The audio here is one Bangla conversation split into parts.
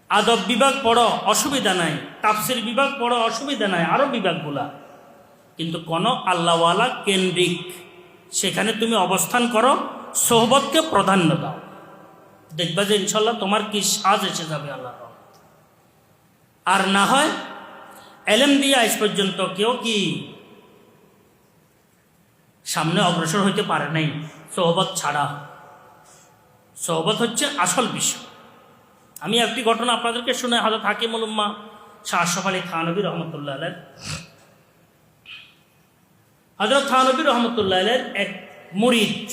আদব বিভাগ পড়ো, অসুবিধা নাই। তাফসির বিভাগ পড়ো, অসুবিধা নাই। আরও বিভাগগুলা, কিন্তু কোনো আল্লাহওয়ালা কেন্দ্রিক সেখানে তুমি অবস্থান করো, সোহবতকে প্রাধান্য দাও, দেখবা যে ইনশাল্লাহ তোমার কি সাজ এসে যাবে আল্লাহ। আর না হয় এলেম দিয়ে আজ পর্যন্ত কেউ কি সামনে অগ্রসর হইতে পারে নাই সোহবত ছাড়া। সোহবত হচ্ছে আসল বিষয়। আমি একটি ঘটনা আপনাদেরকে শুনে, হযরত হাকিমুল উম্মাহ শাহ আশরাফ আলী থানভী রহমতুল্লাহ আলাইহ, হযরত থানভী রহমতুল্লাহ আলাইহ এক মুরিদ,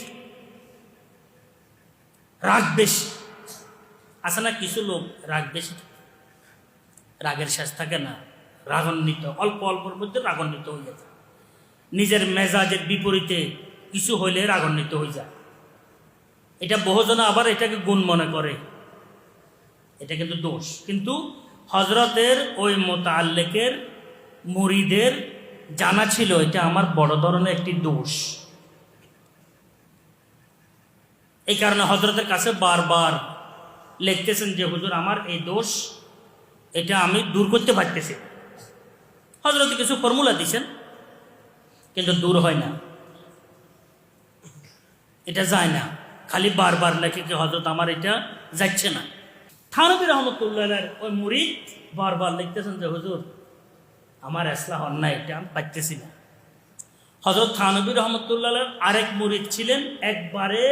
রাগ বেশি আছে না, কিছু লোক রাগ বেশি, রাগের শেষ থাকে না, রাগান্বিত, অল্প অল্পর মধ্যে রাগান্বিত হয়ে যায়, নিজের মেজাজের বিপরীতে কিছু হইলে রাগান্বিত হয়ে যায়। এটা বহুজনে আবার এটাকে গুণ মনে করে, এটা কিন্তু দোষ। কিন্তু হজরতের ওই মোতাল্লেকের মুরিদের জানা ছিল এটা আমার বড় ধরনের একটি দোষ। এই কারণে হজরতের কাছে বারবার লিখতেছেন যে হুজুর আমার এই দোষ, এটা আমি দূর করতে পারতেছি। হজরত কিছু ফর্মুলা দিছেন, কিন্তু দূর হয় না, এটা যায় না। খালি বারবার লেখে যে হজরত আমার এটা যাচ্ছে না। থানভী রহমতুল্লাহ ওই মুরিদ বারবার লিখতেছেন যে হুজুর আমার ইসলাহ অন্যায়, এটা আমি পারতেছি না। হজরত থানভী রহমতুল্লাহ আরেক মুরিদ ছিলেন, একবারে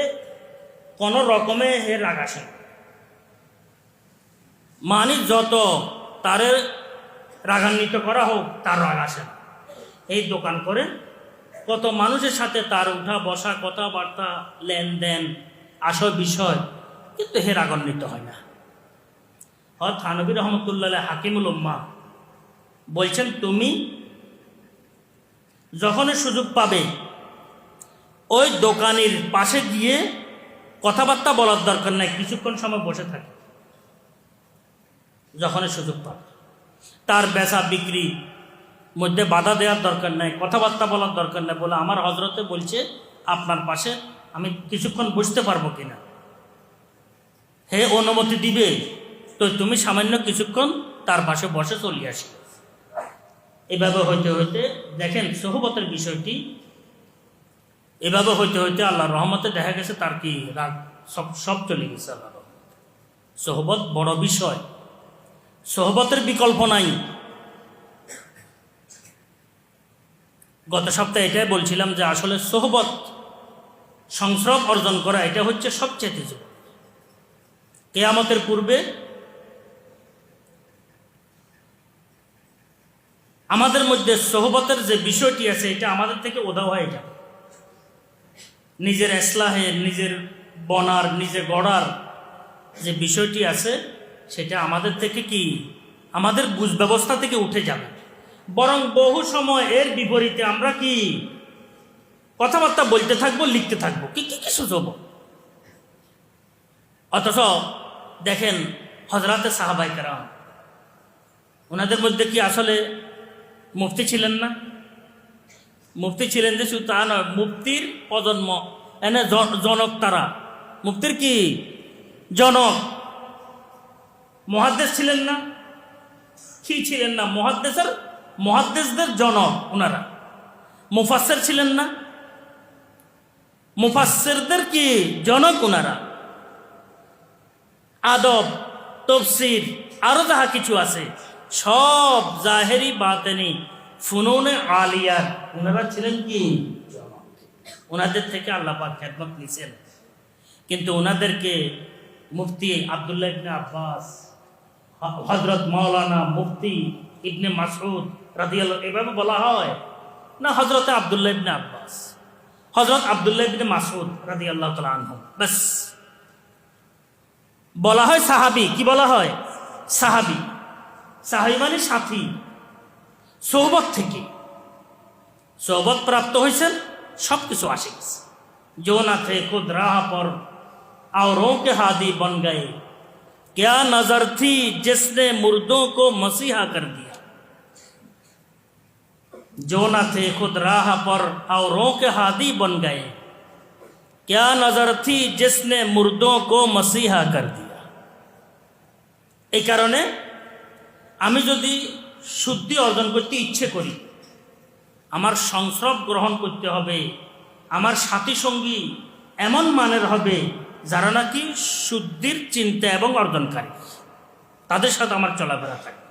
কোনো রকমে হে রাগ আসে, মানে যত তারে রাগান্বিত করা হোক তার রাগ আসে না। এই দোকান করে কত মানুষের সাথে তার উঠা বসা, কথাবার্তা, লেনদেন, আসল বিষয়, কিন্তু হে রাগান্বিত হয় না। হযরত থানভী রহমতুল্লাহ হাকিমুল উম্মাহ বলছেন, তুমি যখনই সুযোগ পাবে ওই দোকানের পাশে গিয়ে কথাবার্তা বলার দরকার নাই, কিছুক্ষণ সময় বসে থাকে, যখনই সুযোগ পাবে। তার বেচা বিক্রি মধ্যে বাধা দেওয়ার দরকার নাই, কথাবার্তা বলার দরকার নাই, বলে আমার হজরতে বলছে আপনার পাশে আমি কিছুক্ষণ বসতে পারবো কিনা, হে অনুমতি দিবে তো তুমি সামান্য কিছুক্ষণ তার পাশে বসে চলে আসি। এভাবে হইতে হইতে দেখেন সোহবতের বিষয়টি, এভাবে হইতে হইতে আল্লাহর রহমতে দেখা গেছে তার কি রাগ সব চলে গেছে। আল্লাহর সোহবত বড় বিষয়, সোহবতের বিকল্প নাই। গত সপ্তাহে এটাই বলছিলাম যে আসলে সোহবত সংস্রব অর্জন করা এটা হচ্ছে সবচেয়ে জরুরি। কিয়ামতের পূর্বে আমাদের মধ্যে সোহবতের যে বিষয়টি আছে এটা আমাদের থেকে উধাও হয়ে যাবে। নিজের ইসলাহের, নিজের বনার, নিজে গড়ার যে বিষয়টি আছে সেটা আমাদের থেকে কি, আমাদের বুঝ ব্যবস্থা থেকে উঠে যাবে। বরং বহু সময় এর বিপরীতে আমরা কি কথাবার্তা বলতে থাকবো, লিখতে থাকবো, কি কি কিছু যাব। অথচ দেখেন হযরতে সাহাবায়ে কেরাম, ওনাদের মধ্যে কি আসলে মুফতি ছিলেন না? মুফতি ছিলেন, যে শুধু তা নয়, মুফতির প্রজন্ম এনে জনক তারা, মুফতির কি জনক। মুহাদ্দিস ছিলেন না? কি ছিলেন না? মুহাদ্দিসদের জনক ওনারা। মুফাসসির ছিলেন না? মুফাসসিরদের কি জনক ওনারা। আদব, তাফসীর, আরো যাহা কিছু আছে সব জাহেরি বাতেনি ফুনুনে আলিয়ার ওনারা ছিলেন কি জনক। ওনাদের থেকে আল্লাহ পাক খেদমত নিছেন। কিন্তু ওনাদেরকে মুফতি আব্দুল্লাহ ইবনে আব্বাস, হযরত মাওলানা মুফতি ইবনে মাসউদ রাদিয়াল্লাহু এভাবে বলা হয় না, হযরতে আব্দুল্লাহ ইবনে আব্বাস, হযরত আব্দুল্লাহ ইবনে মাসউদ রাদিয়াল্লাহু তাআলা আনহু, বাস বলা হয় সাহাবী। কি বলা হয়? সাহাবী। সাহাবী মানে সাথী, সোহবত থেকে সোহবত প্রাপ্ত হয়েছেন, সব কিছু আসে গেছে। जो न थे खुद राह पर औरों के हादी बन गए, क्या नजर थी जिसने मुर्दों को मसीहा कर दिया। जो न थे खुद राह पर औरों के हादी बन गए, क्या नजर थी जिसने मुर्दों को मसीहा कर दिया। এই কারণে আমি যদি শুদ্ধি অর্জন করতে ইচ্ছে করি, আমার সংস্রব গ্রহণ করতে হবে, আমার সাথী সঙ্গী এমন মানের হবে যারা নাকি শুদ্ধির চিন্তা এবং অর্জনকারী, তাদের সাথে আমার চলাফেরা থাকে।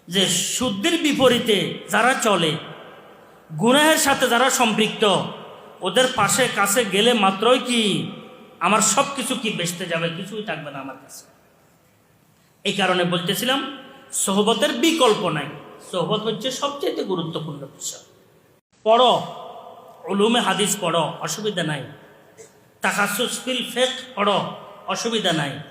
যে শুদ্ধির বিপরীতে যারা চলে, গুনাহের সাথে যারা সম্পৃক্ত, ওদের পাশে কাছে গেলে মাত্রই কি আমার সব কিছু কি বেচতে যাবে, কিছুই থাকবে না আমার কাছে। এই কারণে বলতেছিলাম সোহবতের বিকল্প নাই। সোহবত হচ্ছে সবচেয়ে গুরুত্বপূর্ণ বিষয়। পড়ো, উলুমে হাদিস পড়ো, অসুবিধা নাই। তাখাসুস ফিল ফিকহ পড়ো, অসুবিধা নাই।